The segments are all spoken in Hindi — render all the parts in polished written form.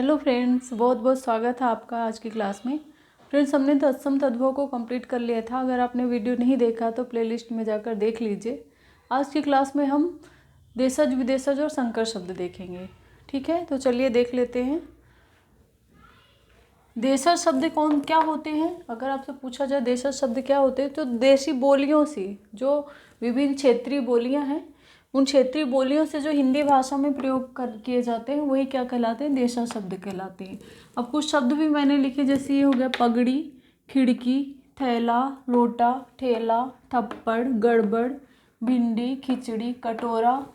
हेलो फ्रेंड्स, बहुत बहुत स्वागत है आपका आज की क्लास में। फ्रेंड्स, हमने तत्सम तद्भव को कंप्लीट कर लिया था। अगर आपने वीडियो नहीं देखा तो प्लेलिस्ट में जाकर देख लीजिए। आज की क्लास में हम देशज, विदेशज और संकर शब्द देखेंगे। ठीक है, तो चलिए देख लेते हैं। देशज शब्द क्या होते हैं? अगर आपसे पूछा जाए देशज शब्द क्या होते हैं, तो देशी बोलियों से, जो विभिन्न क्षेत्रीय बोलियां हैं, उन क्षेत्रीय बोलियों से जो हिंदी भाषा में प्रयोग किए जाते हैं, वही क्या कहलाते हैं? देशज शब्द कहलाते हैं। अब कुछ शब्द भी मैंने लिखे, जैसे ये हो गया पगड़ी, खिड़की, थैला, लोटा, ठेला, थप्पड़, गड़बड़, भिंडी, खिचड़ी, कटोरा,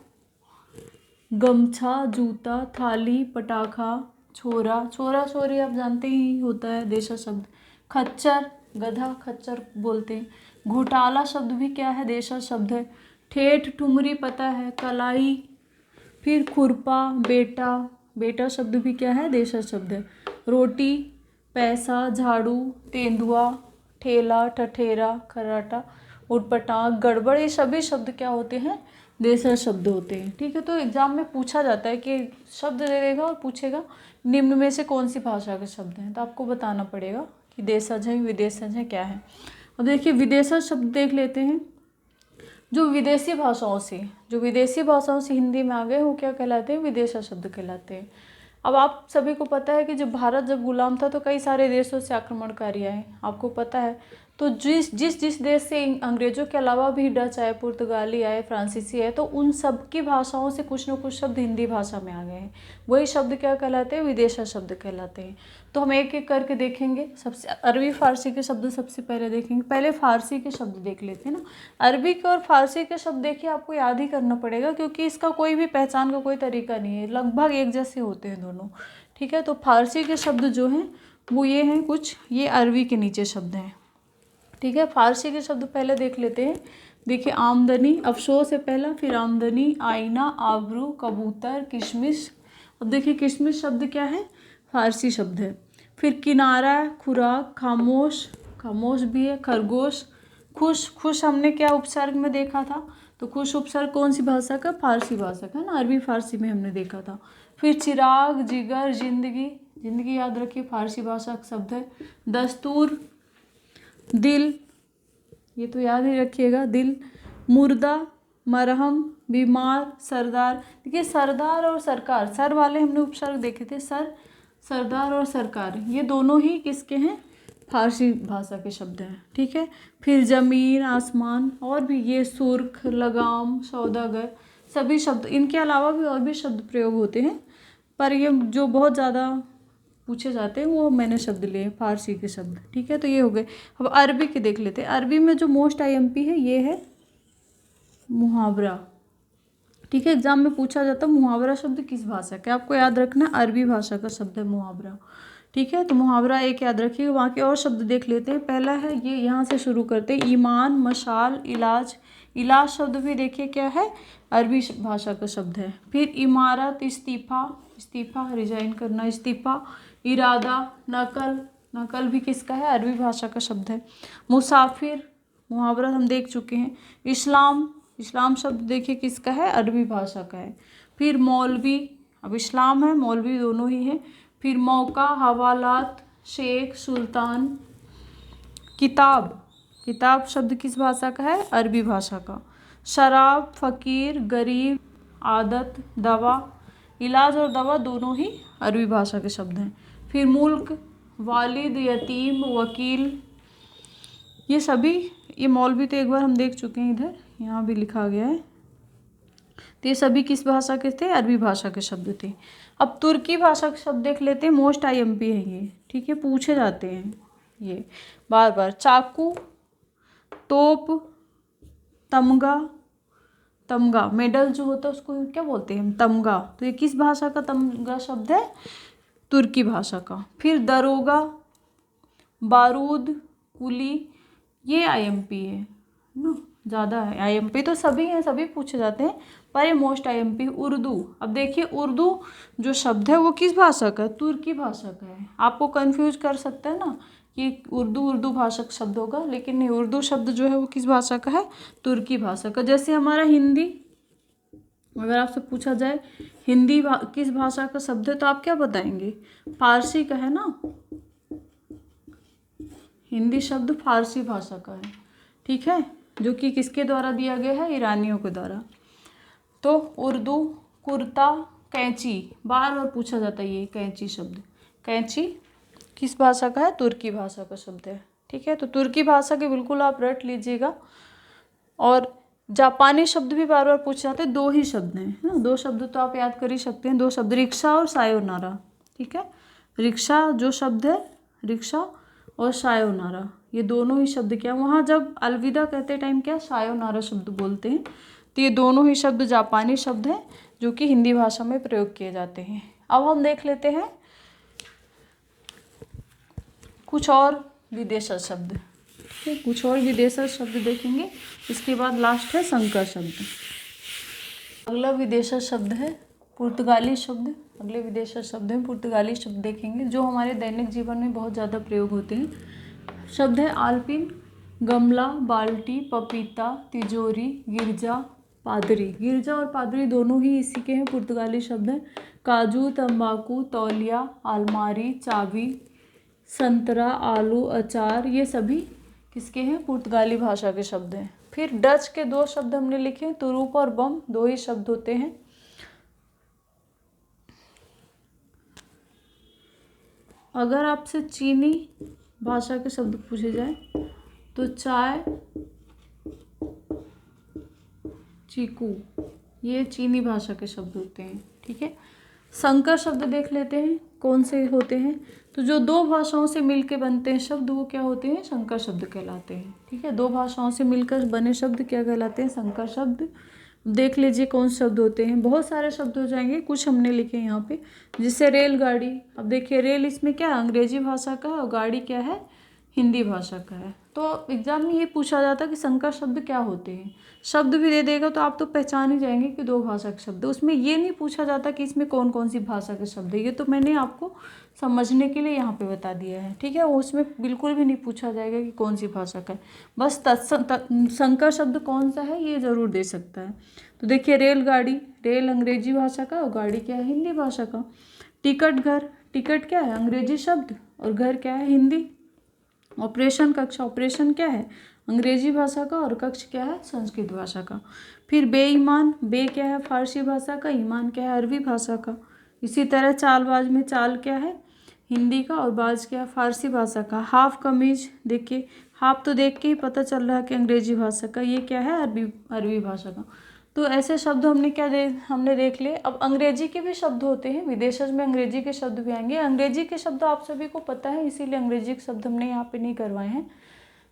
गमछा, जूता, थाली, पटाखा, छोरा, छोरा छोरी आप जानते ही होता है देशज शब्द। खच्चर, गधा, खच्चर बोलते हैं। घोटाला शब्द भी क्या है? देशज शब्द है। ठेठ, ठुमरी पता है। कलाई, फिर खुरपा, बेटा, बेटा शब्द भी क्या है? देशज शब्द है। रोटी, पैसा, झाड़ू, तेंदुआ, ठेला, ठठेरा, खर्राटा, उटपटांग, गड़बड़, ये सभी शब्द क्या होते हैं? देशज शब्द होते हैं। ठीक है, तो एग्जाम में पूछा जाता है कि शब्द दे देगा और पूछेगा निम्न में से कौन सी भाषा के शब्द हैं, तो आपको बताना पड़ेगा कि देशज है, विदेशज है, क्या है। अब देखिए विदेशज शब्द देख लेते हैं। जो विदेशी भाषाओं से हिंदी में आ गए वो क्या कहलाते हैं? विदेशज शब्द कहलाते हैं। अब आप सभी को पता है कि जब गुलाम था तो कई सारे देशों से आक्रमणकारी आए, आपको पता है। तो जिस देश से अंग्रेजों के अलावा भी डच आए, पुर्तगाली आए, फ्रांसीसी आए, तो उन सब की भाषाओं से कुछ न कुछ शब्द हिंदी भाषा में आ गए हैं। वही शब्द क्या कहलाते हैं? विदेशज शब्द कहलाते हैं। तो हम एक एक करके देखेंगे। सबसे अरबी फारसी के शब्द सबसे पहले देखेंगे। पहले फारसी के शब्द देख लेते हैं ना। अरबी के और फारसी के शब्द देखिए, आपको याद ही करना पड़ेगा, क्योंकि इसका कोई भी पहचान का कोई तरीका नहीं है, लगभग एक जैसे होते हैं दोनों। ठीक है, तो फारसी के शब्द जो हैं वो ये हैं कुछ, ये अरबी के नीचे शब्द हैं। ठीक है, फारसी के शब्द पहले देख लेते हैं। देखिए आमदनी, अफसोस है पहला, फिर आमदनी, आईना, आबरू, कबूतर, किशमिश। अब देखिए किशमिश शब्द क्या है? फारसी शब्द है। फिर किनारा, खुराक, खामोश, खामोश भी है, खरगोश, खुश, खुश हमने क्या उपसर्ग में देखा था? तो खुश उपसर्ग कौन सी भाषा का? फारसी भाषा का है ना, अरबी फारसी में हमने देखा था। फिर चिराग, जिगर, जिंदगी, जिंदगी याद रखिए फारसी भाषा का शब्द है। दस्तूर, दिल, ये तो याद ही रखिएगा, दिल, मुर्दा, मरहम, बीमार, सरदार। देखिए सरदार और सरकार, सर वाले हमने उपसर्ग देखे थे, सरदार और सरकार, ये दोनों ही किसके हैं? फारसी भाषा के शब्द हैं। ठीक है, फिर जमीन, आसमान, और भी ये सुर्ख, लगाम, सौदागर, सभी शब्द। इनके अलावा भी और भी शब्द प्रयोग होते हैं, पर ये जो बहुत ज़्यादा पूछे जाते हैं वो मैंने शब्द लिए फारसी के शब्द। ठीक है, तो ये हो गए। अब अरबी के देख लेते हैं। अरबी में जो मोस्ट आईएमपी है ये है मुहावरा। ठीक है, एग्जाम में पूछा जाता है मुहावरा शब्द किस भाषा का? आपको याद रखना अरबी भाषा का शब्द है मुहावरा। ठीक है, तो मुहावरा एक याद रखिएगा। वहाँ के और शब्द देख लेते हैं। पहला है ये, यहाँ से शुरू करते हैं, ईमान, मशाल, इलाज। इलाज शब्द भी देखिए क्या है? अरबी भाषा का शब्द है। फिर इमारत, इस्तीफा, इस्तीफा रिजाइन करना, इस्तीफा, इरादा, नकल, नकल भी किसका है? अरबी भाषा का शब्द है। मुसाफिर, मुहावरा हम देख चुके हैं। इस्लाम, इस्लाम शब्द देखिए किसका है? अरबी भाषा का है। फिर मौलवी, अब इस्लाम है मौलवी दोनों ही है। फिर मौका, हवालात, शेख, सुल्तान। किताब, किताब शब्द किस भाषा का है? अरबी भाषा का। शराब, फकीर, गरीब, आदत, दवा। इलाज और दवा दोनों ही अरबी भाषा के शब्द हैं। फिर मुल्क, वालिद, यतीम, वकील, ये सभी, ये मौलवी तो एक बार हम देख चुके हैं, इधर यहाँ भी लिखा गया है। तो ये सभी किस भाषा के थे? अरबी भाषा के शब्द थे। अब तुर्की भाषा के शब्द देख लेते हैं। मोस्ट आईएमपी है ये। ठीक है, पूछे जाते हैं ये बार बार। चाकू, तोप, तमगा, तमगा मेडल जो होता है उसको क्या बोलते हैं हम? तमगा। तो ये किस भाषा का तमगा शब्द है? तुर्की भाषा का। फिर दरोगा, बारूद, कुली, ये आईएमपी है ना, ज़्यादा है। आईएमपी तो सभी हैं, सभी पूछे जाते हैं, पर ये मोस्ट आईएमपी। उर्दू, अब देखिए उर्दू जो शब्द है वो किस भाषा का है? तुर्की भाषा का है। आपको कंफ्यूज कर सकता है ना कि उर्दू भाषा का शब्द होगा, लेकिन नहीं, उर्दू शब्द जो है वो किस भाषा का है? तुर्की भाषा का। जैसे हमारा हिंदी अगर आपसे पूछा जाए हिंदी किस भाषा का शब्द है तो आप क्या बताएंगे? फारसी का है ना, हिंदी शब्द फारसी भाषा का है, ठीक है, जो कि किसके द्वारा दिया गया है? ईरानियों के द्वारा। तो उर्दू, कुर्ता, कैंची, बार बार पूछा जाता है ये कैंची शब्द। कैंची किस भाषा का है? तुर्की भाषा का शब्द है, ठीक है। तो तुर्की भाषा के बिल्कुल आप रट लीजिएगा। और जापानी शब्द भी बार बार पूछे जाते हैं, 2 ही शब्द हैं, है ना, 2 शब्द तो आप याद कर ही सकते हैं, 2 शब्द, रिक्शा और सायोनारा, ठीक है। रिक्शा जो शब्द है, रिक्शा और सायोनारा, ये दोनों ही शब्द क्या, वहाँ जब अलविदा कहते टाइम क्या सायोनारा शब्द बोलते हैं, तो ये दोनों ही शब्द जापानी शब्द हैं जो कि हिंदी भाषा में प्रयोग किए जाते हैं। अब हम देख लेते हैं कुछ और विदेशी शब्द, ठीक है, कुछ और विदेशी शब्द देखेंगे, इसके बाद लास्ट है संकर शब्द। अगला विदेशी शब्द है पुर्तगाली शब्द। अगले विदेशी शब्द है पुर्तगाली शब्द देखेंगे, जो हमारे दैनिक जीवन में बहुत ज़्यादा प्रयोग होते हैं। शब्द है आलपिन, गमला, बाल्टी, पपीता, तिजोरी, गिरजा, पादरी। गिरजा और पादरी दोनों ही इसी के हैं, पुर्तगाली शब्द हैं। काजू, तंबाकू, तौलिया, अलमारी, चाबी, संतरा, आलू, अचार, ये सभी किसके हैं? पुर्तगाली भाषा के शब्द हैं। फिर डच के 2 शब्द हमने लिखे, तुरूप और बम, 2 ही शब्द होते हैं। अगर आपसे चीनी भाषा के शब्द पूछे जाए तो चाय, चीकू, ये चीनी भाषा के शब्द होते हैं, ठीक है। संकर शब्द देख लेते हैं कौन से होते हैं। तो जो 2 भाषाओं से मिलकर बनते हैं शब्द वो क्या होते हैं? संकर शब्द कहलाते हैं, ठीक है। 2 भाषाओं से मिलकर बने शब्द क्या कहलाते हैं? संकर शब्द। देख लीजिए कौन से शब्द होते हैं, बहुत सारे शब्द हो जाएंगे, कुछ हमने लिखे यहाँ पे, जिससे रेलगाड़ी। अब देखिए रेल इसमें क्या है? अंग्रेजी भाषा का है, और गाड़ी क्या है? हिंदी भाषा का है। तो एग्जाम में ये पूछा जाता है कि संकर शब्द क्या होते हैं। शब्द भी दे देगा तो आप तो पहचान ही जाएंगे कि 2 भाषा के शब्द। उसमें ये नहीं पूछा जाता कि इसमें कौन कौन सी भाषा के शब्द है, ये तो मैंने आपको समझने के लिए यहाँ पे बता दिया है, ठीक है। उसमें बिल्कुल भी नहीं पूछा जाएगा कि कौन सी भाषा का है, बस संकर शब्द कौन सा है ये ज़रूर दे सकता है। तो देखिए रेलगाड़ी, रेल अंग्रेजी भाषा का और गाड़ी क्या है? हिंदी भाषा का। टिकट घर, टिकट क्या है? अंग्रेजी शब्द, और घर क्या है? हिंदी। ऑपरेशन कक्ष, ऑपरेशन क्या है? अंग्रेजी भाषा का, और कक्ष क्या है? संस्कृत भाषा का। फिर बेईमान, बे क्या है? फारसी भाषा का, ईमान क्या है? अरबी भाषा का। इसी तरह चालबाज में चाल क्या है? हिंदी का, और बाज क्या है? फारसी भाषा का। हाफ कमीज, देखिए हाफ तो देख के ही पता चल रहा है कि अंग्रेजी भाषा का, ये क्या है? अरबी भाषा का। तो ऐसे शब्द हमने देख लिए। अब अंग्रेजी के भी शब्द होते हैं, विदेशज में अंग्रेजी के शब्द भी आएंगे। अंग्रेजी के शब्द आप सभी को पता है, इसीलिए अंग्रेजी के शब्द हमने यहाँ पे नहीं करवाए हैं।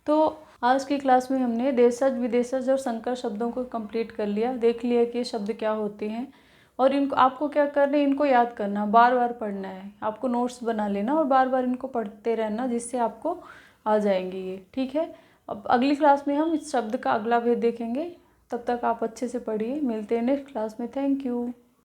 तो आज की क्लास में हमने देशज, विदेशज और संकर शब्दों को कंप्लीट कर लिया, देख लिया कि ये शब्द क्या होते हैं, और इनको आपको क्या करना है? इनको याद करना, बार बार पढ़ना है, आपको नोट्स बना लेना और बार बार इनको पढ़ते रहना, जिससे आपको आ जाएंगे ये, ठीक है। अब अगली क्लास में हम इस शब्द का अगला भेद देखेंगे, तब तक आप अच्छे से पढ़िए। मिलते हैं नेक्स्ट क्लास में। Thank you.